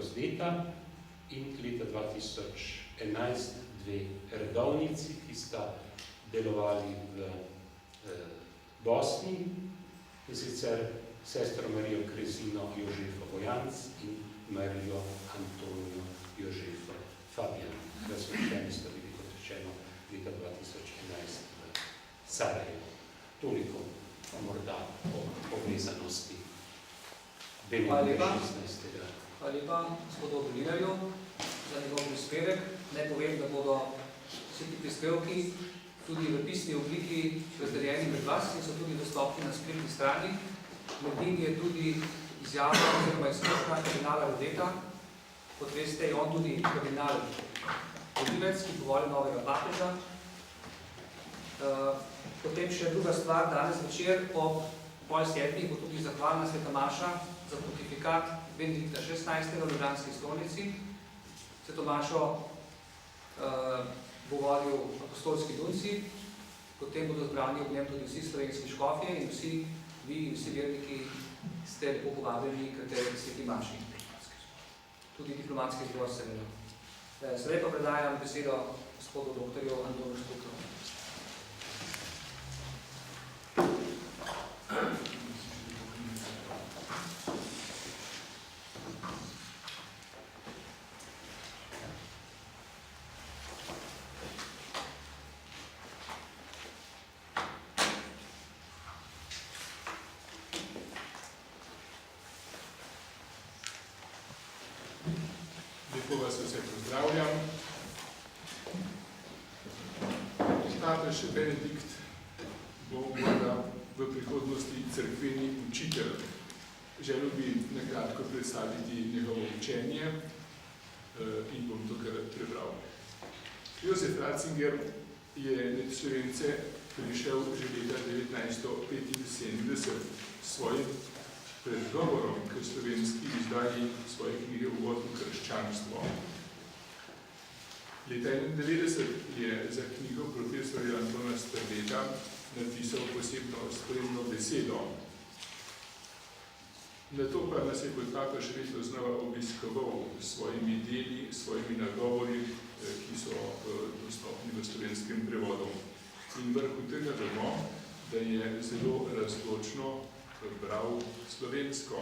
Grozdeta in leta 2011 dve redovnici, ki sta delovali v Bosni, in sicer sestro Marijo Krezino Jožefo Bojanc in Marijo Antonijo Jožefo Fabijan. Razvrščeni sta bili, kot rečeno, leta 2011 v Sarajevo. Toliko morda o povezanosti Benedikta 16. Hvala lepa gospodu Dolinarju za njegov prispevek. Naj povem, da bodo vsi ti prispevki tudi v pisni obliki razdeljeni med vas in so tudi dostopni na spletni strani. Med njimi je tudi izjava oziroma izkušnja kardinala Rodeta. Kot veste, je on tudi kardinal Vodilec, ki povoli novega papeža. Potem še druga stvar, danes večer ob 6:30 bo tudi zahvalna sveta maša za pontifikat Benedikta 16. v ljubljanski stolnici. Sveto mašo bo vodil apostolski nunci, potem bodo zbrani ob njem tudi vsi slovenski škofje in vsi vi in vsi verniki ste lepo povabljeni k tej sveti maši. Tudi diplomatski zbor seveda. Sedaj pa predajam besedo gospodu doktorju Antonu Štruklju. Lepo vas vse pozdravljam. Papež Benedikt bo morda v prihodnosti cerkveni učitelj. Želel bi nakratko predstaviti njegovo učenje in bom to kar prebral. Josef Ratzinger je med Slovence prišel že leta 1975 s svojim predgovorom k slovenski izdaji svoje knjige Uvod v krščanstvo. Leta 1991 je za knjigo profesorja Antona Strleta napisal posebno spremno besedo. Nato pa nas je kot papež vedno znova obiskoval s svojimi deli, svojimi nagovori, ki so dostopni v slovenskem prevodu. In vrhu tega vemo, da je zelo razločno bral slovensko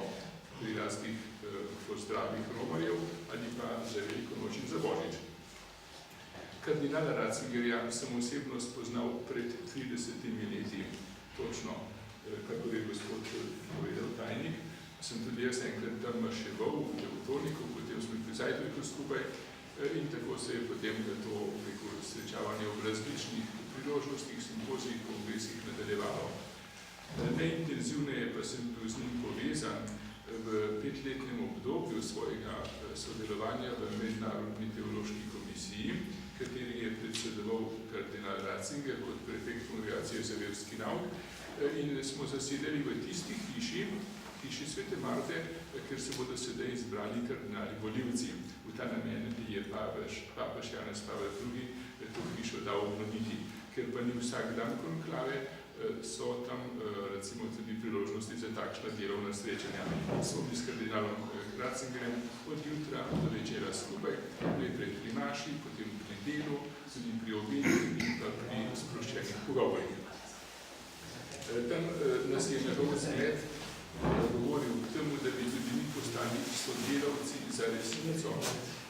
pri raznih pozdravih romarjev ali pa za Veliko noč in za Božič. Kardinala Ratzingerja sem osebno spoznal pred 30 leti, točno, kako je gospod povedal tajnik. Sem tudi jaz enkrat tam maševal v Tevtoniku, potem smo pri Zajtrku skupaj in tako se je potem to srečavanje ob različnih priložnostih, simpozijih, kongresih nadaljevalo. Najintenzivneje pa sem bil z njim povezan v 5-letnem obdobju svojega sodelovanja v Mednarodni teološki komisiji, kateri je predsedoval kardinal Ratzinger kot prefekt Kongregacije za verski nauk in smo zasedali v tisti hiši Svete Marte, ker se bodo sedaj izbrali kardinali volivci. V ta namen je papež Janez Pavel II to hišo dal obnoviti, ker pa ni vsak dan konklave, so tam recimo tudi priložnosti za takšna delovna srečanja. Smo bili s kardinalom Ratzingerjem od jutra do večera skupaj, najprej pri maši, potem pri delu, tudi pri obedi in pa pri sproščenih pogovorih. Tam nas je njegov zgled govoril k temu, da bi tudi mi postali sodelavci za resnico,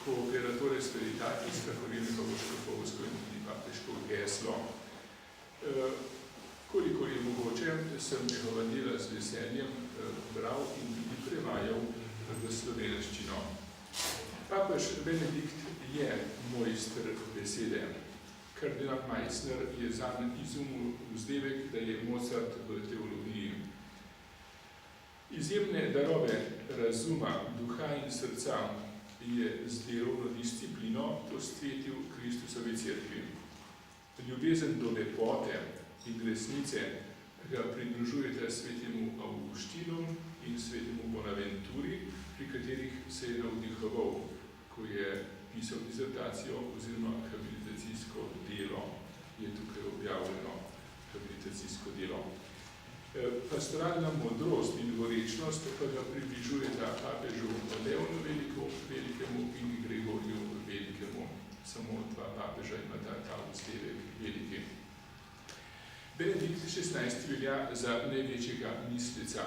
Cooperatores Veritatis, kakor je njegovo škofovsko in tudi papeško geslo. Koliko je mogoče, sem njegova dela z veseljem bral in tudi prevajal v slovenščino. Papež Benedikt je mojster besede. Kardinal Meissner je zanj izumil vzdevek, da je Mozart v teologiji. Izjemne darove razuma, duha in srca je z delovno disciplino posvetil Kristusovi cerkvi. Ljubezen do lepote in resnice ga pridružujete svetemu Augustinu in svetemu Bonaventuri, pri katerih se je navdihoval, ko je pisal disertacijo oziroma habilitacijsko delo. Je tukaj objavljeno habilitacijsko delo. Pastoralna modrost in gorečnost pa ga približujeta papežu Leonu samo dva papeža imata ta vzdevek veliki. Benedikt XVI velja za največjega misleca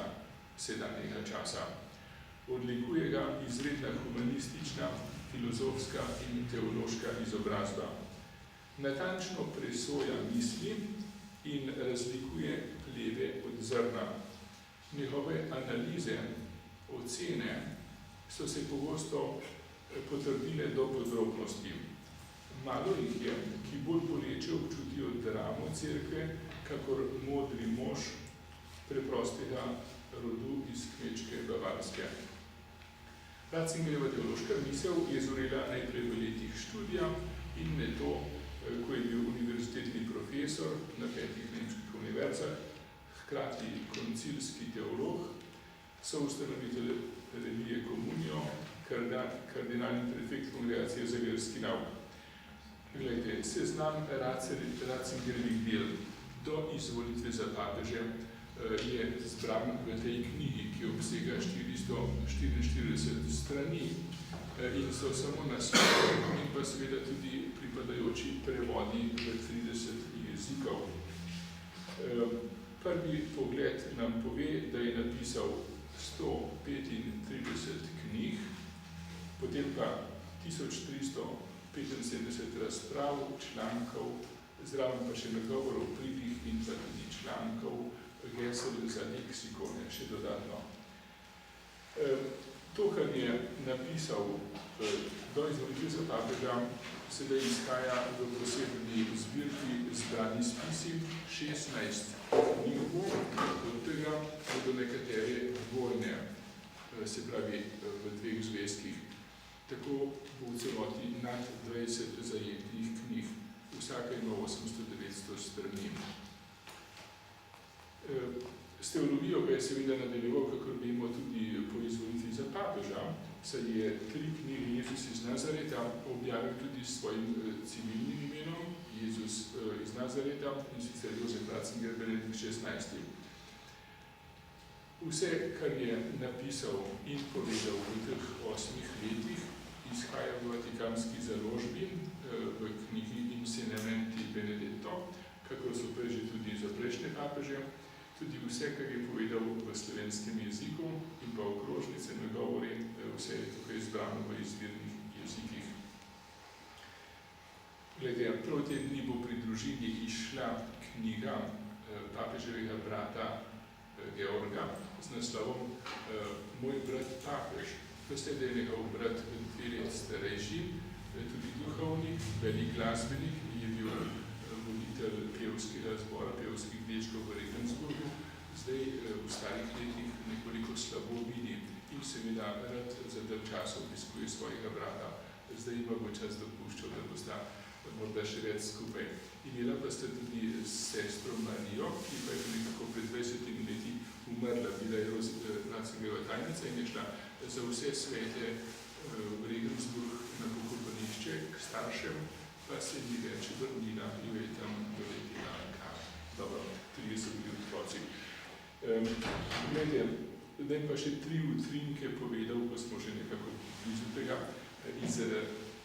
sedanjega časa. Odlikuje ga izredna humanistična, filozofska in teološka izobrazba. Natančno presoja misli in razlikuje pleve od zrna. Njegove analize, ocene so se pogosto potrdile do podrobnosti. Malo jih je, ki bolj boleče občutijo dramo cerkve, kakor modri mož preprostega rodu iz kmečke Bavarske. Ratzingerjeva teološka misel je zorela najprej v letih študija in ne to, ko je bil univerzitetni profesor na 5 nemških univerzah, hkrati koncilski teolog, soustanovitelj revije Komunijo, kardinalni prefekt Kongregacije za verski nauk. Glejte, seznam Ratzingerjevih del do izvolitve za papeže je zbran v tej knjigi, ki obsega 444 strani in so samo naslov in pa seveda tudi pripadajoči prevodi v 30 jezikov. Prvi pogled nam pove, da je napisal 135 knjig, potem pa 1375 razprav, člankov, zraven pa še nagovorov pridih in pa tudi člankov, gesel za leksikone še dodatno. To, kar je napisal do izvolitve za papeža, sedaj izhaja v posebni zbirki zbrani spisi, 16 knjig, od tega bodo nekatere dvojne, se pravi v 2 zvezkih. Tako bo v celoti nad 20 zajetnih knjig, vsaka ima 800-900 strani. S teologijo pa je seveda nadaljeval, kakor vemo, tudi po izvolitvi za papeža, saj je 3 knjige Jezus iz Nazareta objavil tudi s svojim civilnim imenom, Jezus iz Nazareta, in sicer Jozef Ratzinger, Benedikt XVI. Vse, kar je napisal in povedal v teh 8 letih, izhaja v vatikanski založbi v knjigi Insegnamenti Benedetto, kakor so že tudi za prejšnje papeže. Tudi vse, kar je povedal v slovenskem jeziku in pa okrožnice, nagovori, vse je tukaj izbrano v izvirnih jezikih. Glede, prav te dni bo pri družini išla knjiga papeževega brata Georga z naslovom Moj brat papež. Veste, da je njegov brat 2 let starejši, tudi duhovnik, velik glasbenik, je bil voditelj pevskega zbora, pevskih dečkov v Regensburgu, zdaj v starih letih nekoliko slabo vidi in seveda rad za dalj časa obiskuje svojega brata. Zdaj ima bo čas dopuščal, da bosta morda še več skupaj. Imela pa sta tudi s sestro Marijo, ki pa je nekako pred 20 leti umrla, bila je Ratzingerjeva tajnica in je šla za vse svete v Regensburg na pokopališče k staršem, pa se ni več vrnila, jo je tam doletila kar. Dobro, 3 so bili otroci. Glede, zdaj pa še 3 utrinke povedal, ko smo že nekako blizu tega, iz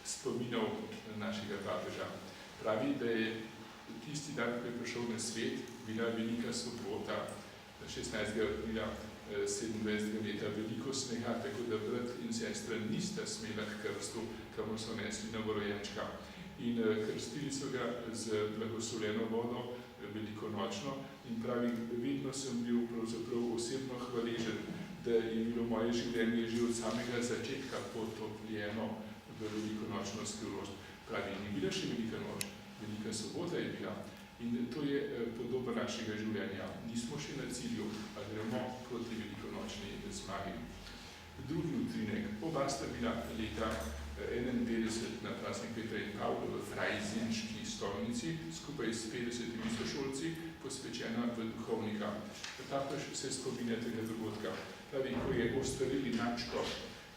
spominov našega papeža. Pravi, da je tisti dan, ko je prišel na svet, bila velika sobota, 16. aprila 27. leta, veliko snega, tako da brat in sestra nista smela k krstu, kamor so nesli novorojenčka. In krstili so ga z blagoslovljeno vodo velikonočno in pravi, vedno sem bil pravzaprav osebno hvaležen, da je bilo moje življenje že od samega začetka potopljeno v velikonočno skrivnost. Pravi, ni bila še velika noč, velika sobota je bila in to je podoba našega življenja. Nismo še na cilju, a gremo proti velikonočni zmagi. Drugi utrinek, oba sta bila leta 51 na praznik Petra in Pavla v Frajzinški stolnici, skupaj s 50 sošolci, posvečena v duhovnika. Papež se spominja tega dogodka. Pravi, ko je ostareli načko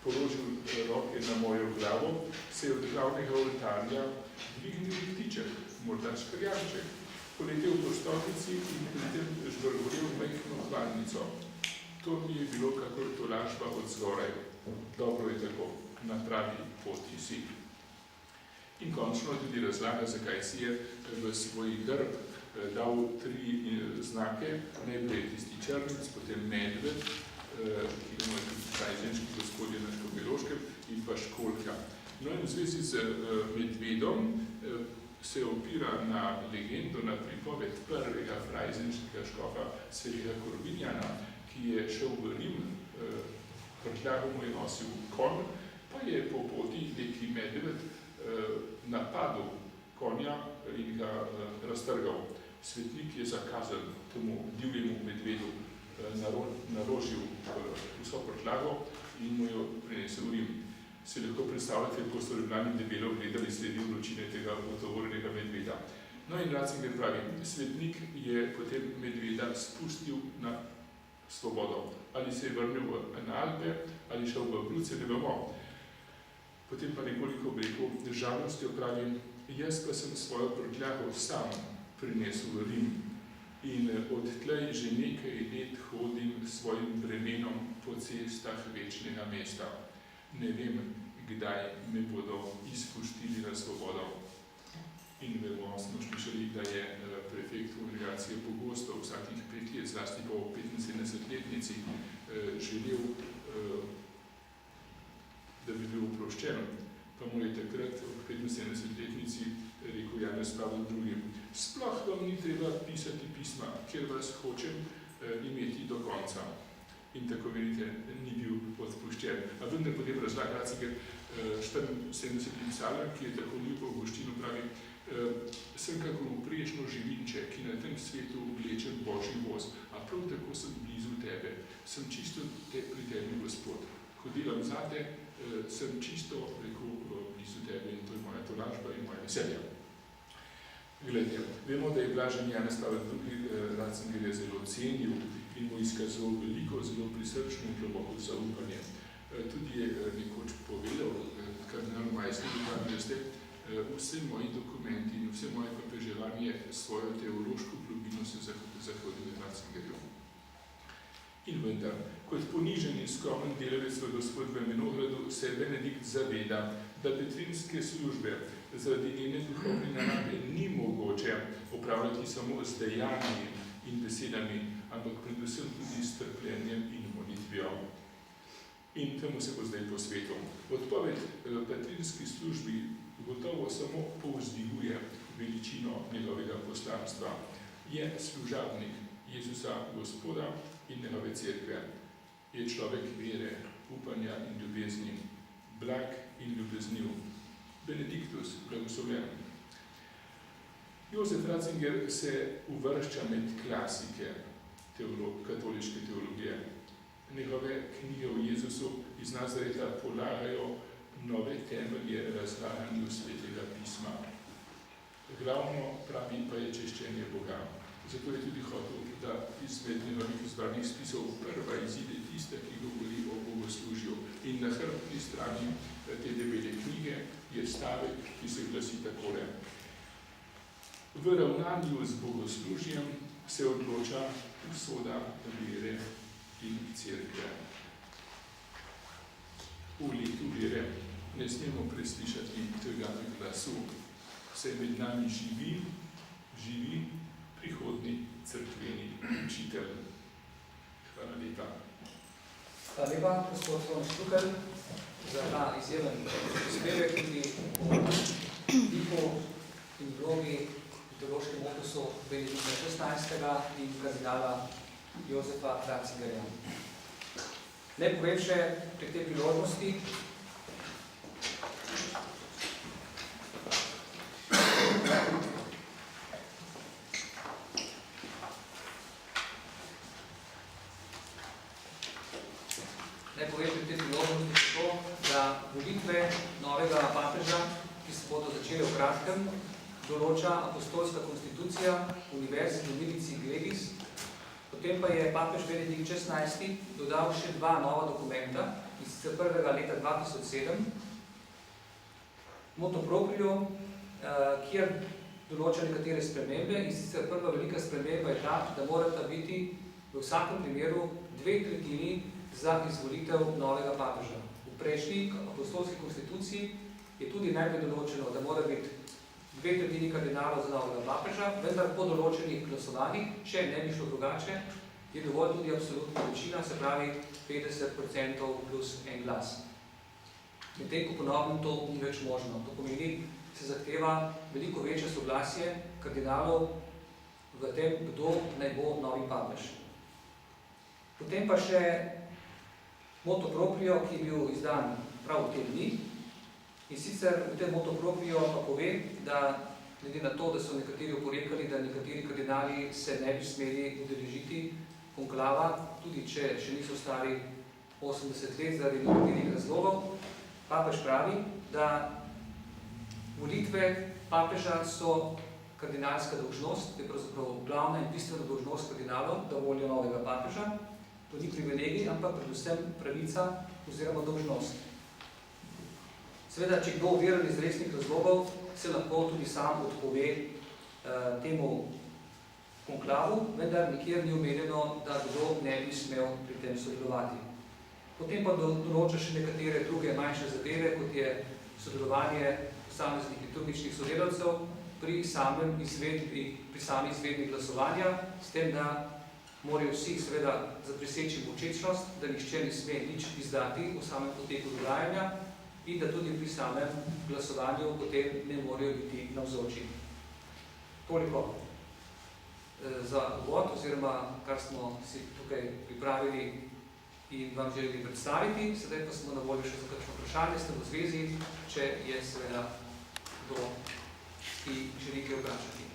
položil roke na mojo glavo, se je od glavnega oltarja dvignil ptiček, morda škrjanček, poletel po stolnici in pri tem žvrgolel majhno hvalnico. To mi je bilo kakor tolažba od zgoraj. Dobro je tako, na pravi poti si. In končno tudi razlaga, zakaj si je v svoj grb dal 3 znake, najprej tisti črnec, potem medved, ki ga imajo tudi frajzenški gospodje na Škofjeloškem, in pa školjka. No in v zvezi z medvedom se opira na legendo, na pripoved prvega frajzenškega škofa svetega Korvinjana, ki je šel v Rim, prtljago mu je nosil konj, pa je po poti neki medved napadel konja in ga raztrgal. Svetnik je zakazal temu divjemu medvedu, narožil vso prtljago in mu jo prinesel v Rim. Si lahko predstavljate, kako so Rimljani debelo gledali sledi vročine tega otovorjenega medveda. No in Ratzinger pravi, svetnik je potem medveda spustil na svobodo. Ali se je vrnil na Alpe, ali šel v Bruce, ne vemo. Potem pa nekoliko rekel, državnostjo pravi, jaz pa sem svojo prtljago sam prinesel v Rim in odtlej že nekaj let hodim s svojim bremenom po cestah večnega mesta. Ne vem, kdaj me bodo izpustili na svobodo. In vemo, smo slišali, da je prefekt kongregacije pogosto vsakih 5 let, zlasti po 75-letnici, želel, da bi bil oproščen. Pa mu je takrat ob 75-letnici rekel Janez Pavel II. Sploh vam ni treba pisati pisma, ker vas hočem imeti do konca. In tako vidite, ni bil odpuščen. A vendar potem razlag Ratzinger 74. psalm, ki je tako ljubo v goštinu, pravi, sem kakor uprešno živinče, ki na tem svetu vleče Božji voz, a prav tako sem blizu tebe. Sem čisto pri tebi, Gospod. Ko delam zate, sem čisto rekel blizu tebe in to je moja tolažba in moja veselja. Glede, vemo, da je blažen Janez Pavel II. Ratzinger je zelo cenil in mu izkazoval veliko, zelo prisrčno in globoko zaupanje. Tudi je nekoč povedal, kardinal Majster, da veste, vse moji dokumenti in vse moje papeževanje svojo teološko globino se zahvaljujem Ratzingerju. In vendar, kot ponižen in skromen delavec v Gospod v Menogradu se Benedikt zaveda, da petrinske službe zaradi njene duhovne narave ni mogoče opravljati samo z dejanji in besedami, ampak predvsem tudi s trpljenjem in molitvijo. In temu se bo zdaj posvetil. Odpoved petrinski službi gotovo samo povzdiguje veličino njegovega poslanstva. Je služabnik Jezusa Gospoda in njegove cerkve. Je človek vere, upanja in ljubezni, blag in ljubezniv. Benediktus, blagoslovljen. Josef Ratzinger se uvršča med klasike katoliške teologije. Njegove knjige o Jezusu iz Nazareta polagajo nove temelje razlaganju svetega pisma. Glavno pravi pa je češčenje Boga. Zato je tudi hotel, da izmed njegovih izbranih spisov prva izide tiste, ki govori o bogoslužju. In na hrbtni strani te debele knjige je stavek, ki se glasi takole. V ravnanju z bogoslužjem se odloča usoda vere in cerkve. V letu vere ne smemo preslišati tega glasu. Se med nami živi prihodni cerkveni učitelj. Hvala lepa. Hvala lepa, gospod Tomaž Štukelj, za ta izjemen prispevek tudi o tipu in vlogi teološkem opusu Benedikta XVI. In kardinala Jozefa Ratzingerja. Ne povem še pri tej priložnosti, to, da volitve novega papeža, ki se bodo začele v kratkem, določa apostolska konstitucija Univerzi Dominici Gregis. Potem pa je papež Benedikt XVI. Dodal še 2 nova dokumenta, iz prvega leta 2007, Motu Proprio, kjer določa nekatere spremembe, in sicer prva velika sprememba je ta, da morata biti v vsakem primeru 2/3 za izvolitev novega papeža. V prejšnji apostolski konstituciji je tudi najprej določeno, da mora biti 2/3 kardinalov za novega papeža, vendar po določenih glasovanjih, če ne bi šlo drugače, je dovolj tudi absolutna večina, se pravi 50% plus en glas. Medtem ko po novem to ni več možno. To pomeni, se zahteva veliko večje soglasje kardinalov v tem, kdo naj bo novi papež. Potem pa še motu proprio, ki je bil izdan prav v te dni. In sicer v tem motu proprio pa pove, da glede na to, da so nekateri oporekali, da nekateri kardinali se ne bi smeli udeležiti konklava, tudi če še niso stari 80 let zaradi nekaterih razlogov, papež pravi, da volitve papeža so kardinalska dolžnost, to je pravzaprav glavna in bistvena dolžnost kardinalov, da volijo novega papeža. To ni privilegij, ampak predvsem pravica oziroma dolžnost. Seveda, če kdo overen iz resnih razlogov, se lahko tudi sam odpove temu konklavu, vendar nikjer ni omenjeno, da kdo ne bi smel pri tem sodelovati. Potem pa določa še nekatere druge manjše zadeve, kot je sodelovanje posameznih liturgičnih sodelavcev pri sami izvedbi glasovanja, s tem, da morajo vsi seveda zapriseči molčečnost, da nihče ne sme nič izdati v samem poteku dogajanja in da tudi pri samem glasovanju potem ne morajo biti navzoči. Toliko za uvod, oziroma kar smo si tukaj pripravili in vam želeli predstaviti. Sedaj pa smo na voljo še za kakšno vprašanje, ste v zvezi, če je seveda kdo, ki želi kaj vprašati.